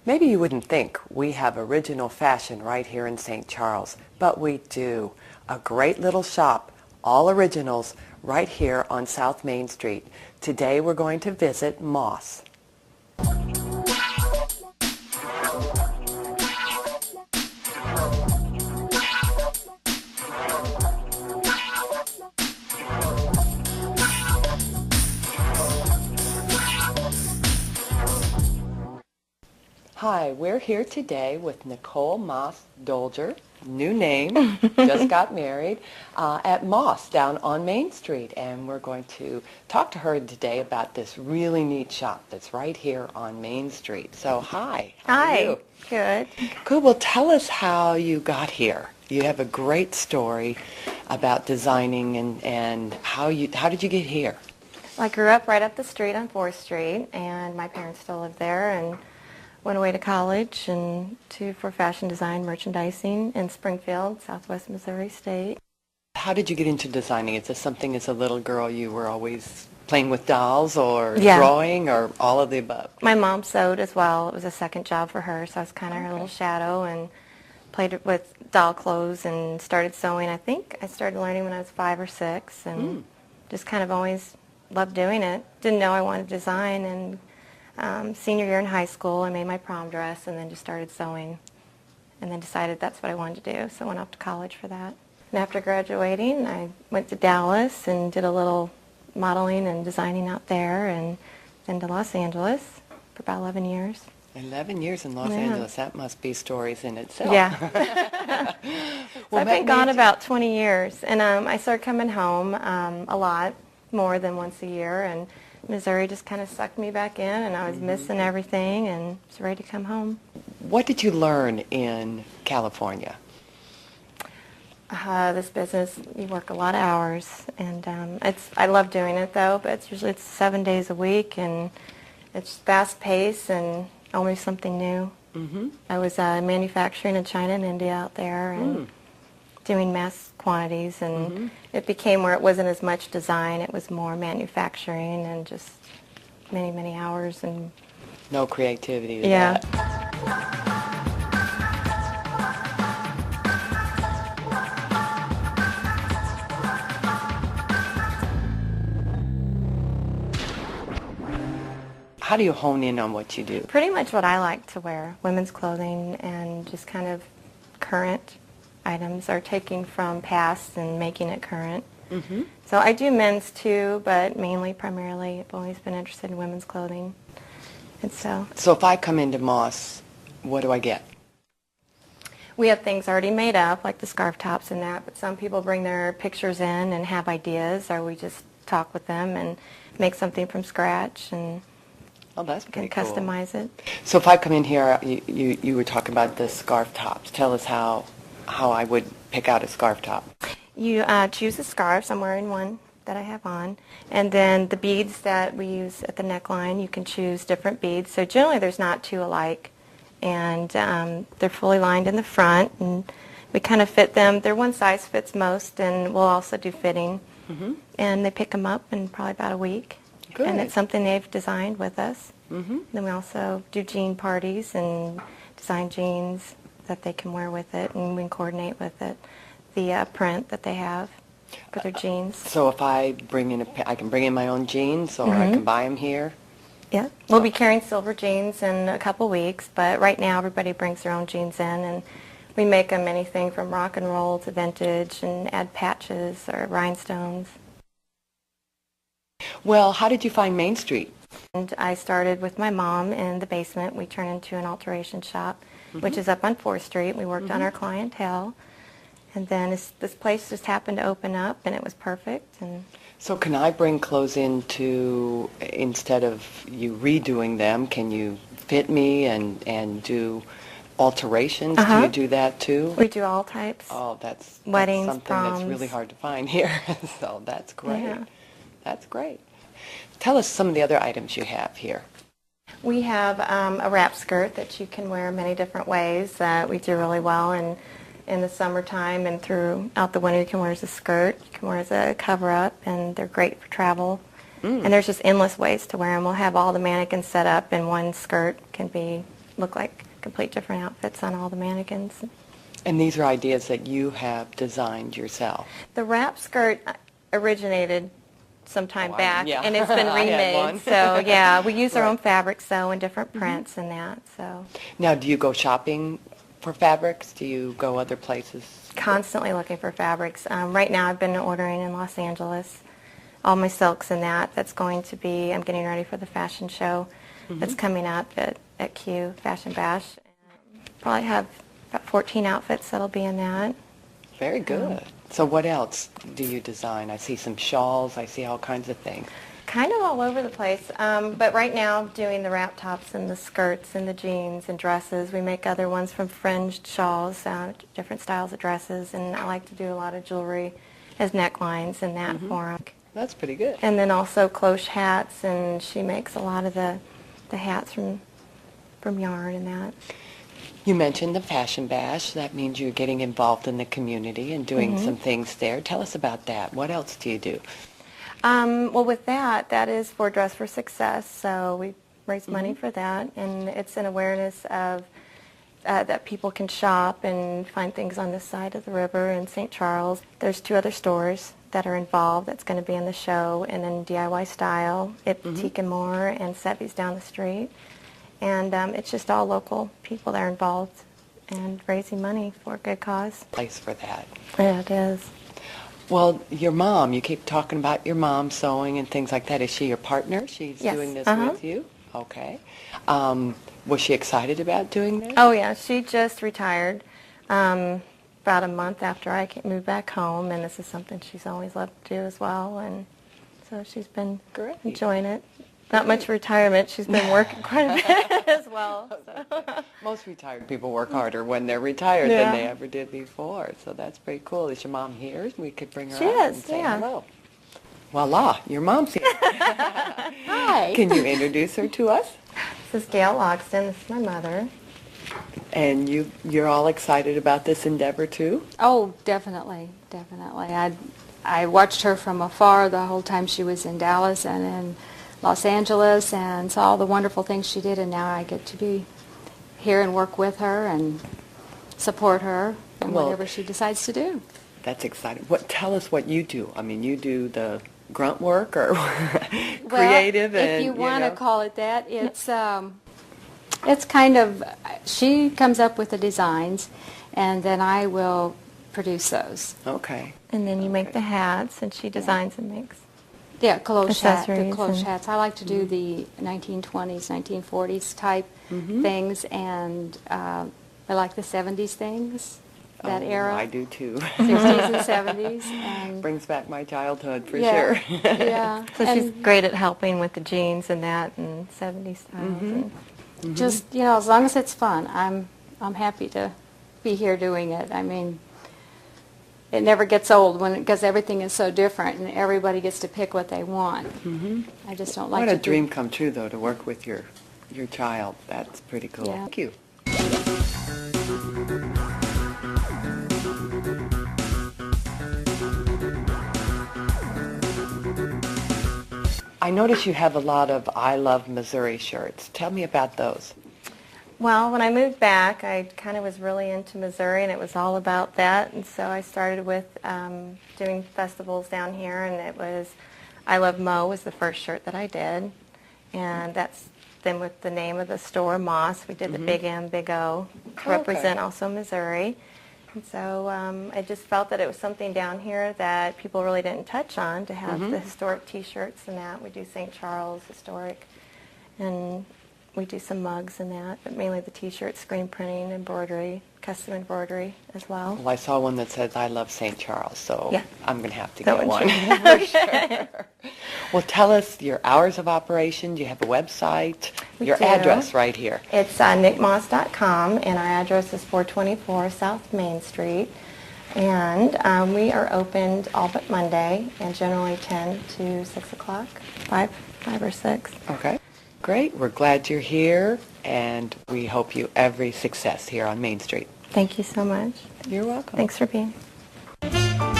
Maybe you wouldn't think we have original fashion right here in St. Charles, but we do. A great little shop, all originals, right here on South Main Street. Today we're going to visit Moss. Hi, we're here today with Nicole Moss-Doelger, new name, just got married, at Moss down on Main Street. And we're going to talk to her today about this really neat shop that's right here on Main Street. So hi, how are you? Good. Good, well tell us how you got here. You have a great story about designing and how did you get here? Well, I grew up right up the street on 4th Street, and my parents still live there, and went away to college for fashion design merchandising in Springfield, Southwest Missouri State. How did you get into designing? Is this something as a little girl you were always playing with dolls or drawing or all of the above? My mom sewed as well. It was a second job for her, so I was kind of her little shadow and played with doll clothes and started sewing. I think I started learning when I was 5 or 6 and just kind of always loved doing it. Didn't know I wanted to design, and senior year in high school, I made my prom dress and then just started sewing and then decided that's what I wanted to do, so I went off to college for that. And after graduating, I went to Dallas and did a little modeling and designing out there, and then to Los Angeles for about 11 years. 11 years in Los Angeles, that must be stories in itself. Yeah. So I've been gone about 20 years, and I started coming home a lot, more than once a year, and Missouri just kind of sucked me back in, and I was missing everything and was ready to come home. What did you learn in California? This business, you work a lot of hours, and I love doing it though, but it's 7 days a week, and it's fast-paced and always something new. I was manufacturing in China and India out there and doing mass quantities, and it became where it wasn't as much design, it was more manufacturing and just many, many hours. And no creativity to that. How do you hone in on what you do? Pretty much what I like to wear, women's clothing and just kind of current items, are taking from past and making it current. So I do men's too, but primarily, I've always been interested in women's clothing. And so if I come into Moss, what do I get? We have things already made up, like the scarf tops and that, but some people bring their pictures in and have ideas, or we just talk with them and make something from scratch, and that's pretty cool. Customize it. So if I come in here, you were talking about the scarf tops. Tell us how I would pick out a scarf top. You choose the scarves. I'm wearing one that I have on. And then the beads that we use at the neckline, you can choose different beads. So generally there's not two alike. And they're fully lined in the front. And we kind of fit them. They're one size fits most, and we'll also do fitting. And they pick them up in probably about a week. Good. And it's something they've designed with us. Then we also do jean parties and design jeans that they can wear with it, and we can coordinate with it the print that they have for their jeans. So if I bring in I can bring in my own jeans, or I can buy them here? Yeah. We'll be carrying silver jeans in a couple weeks, but right now everybody brings their own jeans in, and we make them anything from rock and roll to vintage, and add patches or rhinestones. Well, how did you find Main Street? And I started with my mom in the basement. We turned into an alteration shop, which is up on 4th Street. We worked on our clientele. And then this place just happened to open up, and it was perfect. And so can I bring clothes in instead of you redoing them, can you fit me and do alterations? Do you do that too? We do all types. Oh, that's weddings, something proms. That's really hard to find here. So that's great. Yeah. That's great. Tell us some of the other items you have here. We have a wrap skirt that you can wear many different ways. We do really well in the summertime, and throughout the winter you can wear as a skirt, you can wear as a cover-up, and they're great for travel. And there's just endless ways to wear them. We'll have all the mannequins set up, and one skirt can be look like complete different outfits on all the mannequins. And these are ideas that you have designed yourself. The wrap skirt originated some time back, yeah. and it's been I had one. remade. So yeah, we use our Right. own fabrics, so and different prints and that. So Now, do you go shopping for fabrics? Do you go other places? constantly looking for fabrics. Right now, I've been ordering in Los Angeles, all my silks and that. That's going to be. I'm getting ready for the fashion show that's coming up at Q Fashion Bash. Probably have about 14 outfits that'll be in that. Very good. So what else do you design? I see some shawls. I see all kinds of things. Kind of all over the place, but right now I'm doing the wrap tops and the skirts and the jeans and dresses. We make other ones from fringed shawls, different styles of dresses, and I like to do a lot of jewelry as necklines and that for 'em. That's pretty good. And then also cloche hats, and she makes a lot of the hats from yarn and that. You mentioned the Fashion Bash. That means you're getting involved in the community and doing some things there. Tell us about that. What else do you do? Well, with that is for Dress for Success, so we raise money for that, and it's an awareness of that people can shop and find things on this side of the river in St. Charles. There's 2 other stores that are involved that's going to be in the show, and then DIY Style, Boutique and More, and Sevy's down the street. And it's just all local people that are involved and raising money for a good cause. Place for that. Yeah, it is. Well, your mom, you keep talking about your mom sewing and things like that. Is she your partner? She's Yes. doing this with you? Okay. Was she excited about doing this? Oh, yeah. She just retired about a month after I moved back home, and this is something she's always loved to do as well. And so she's been Great. enjoying it. Not much retirement. She's been working quite a bit as well. So. Most retired people work harder when they're retired than they ever did before. So that's pretty cool. Is your mom here? We could bring her She out is, and say yeah. hello. Voila, your mom's here. Hi. Can you introduce her to us? This is Gail Loxton. This is my mother. And you're all excited about this endeavor too? Oh, definitely, definitely. I watched her from afar the whole time she was in Dallas and in Los Angeles and saw all the wonderful things she did, and now I get to be here and work with her and support her in Well, whatever she decides to do. That's exciting. Tell us what you do. I mean, you do the grunt work or creative well, and if you want to know. call it that, it's kind of, she comes up with the designs and then I will produce those. Okay. And then you make the hats, and she designs and makes. Yeah, cloche hat, the Accessories cloche and- hats. I like to do the 1920s, 1940s type things, and I like the 70s things, that era. I do too. 60s and 70s. And Brings back my childhood for yeah, sure. yeah. So she's And great at helping with the jeans and that, and 70s styles. And just, as long as it's fun, I'm happy to be here doing it. I mean, it never gets old because everything is so different and everybody gets to pick what they want. I just don't like What to a dream come true, though, to work with your child. That's pretty cool. Yeah. Thank you. I notice you have a lot of I Love Missouri shirts. Tell me about those. Well, when I moved back, I kind of was really into Missouri, and it was all about that. And so I started with doing festivals down here, and it was I Love Mo was the first shirt that I did. And that's then with the name of the store, Moss, we did the Big M, Big O, to represent also Missouri. And so I just felt that it was something down here that people really didn't touch on, to have the historic T-shirts and that. We do St. Charles historic, and we do some mugs and that, but mainly the T-shirts, screen printing, embroidery, custom embroidery as well. Well, I saw one that says I Love St. Charles, so Yeah. I'm going to have to That get one one. For sure. Well, tell us your hours of operation. Do you have a website? We Your do. address right here. It's nickmoss.com, and our address is 424 South Main Street. And we are opened all but Monday, and generally 10 to 6 o'clock, 5 or 6. Okay. Great. We're glad you're here, and we hope you every success here on Main Street. Thank you so much. You're welcome. Thanks for being here.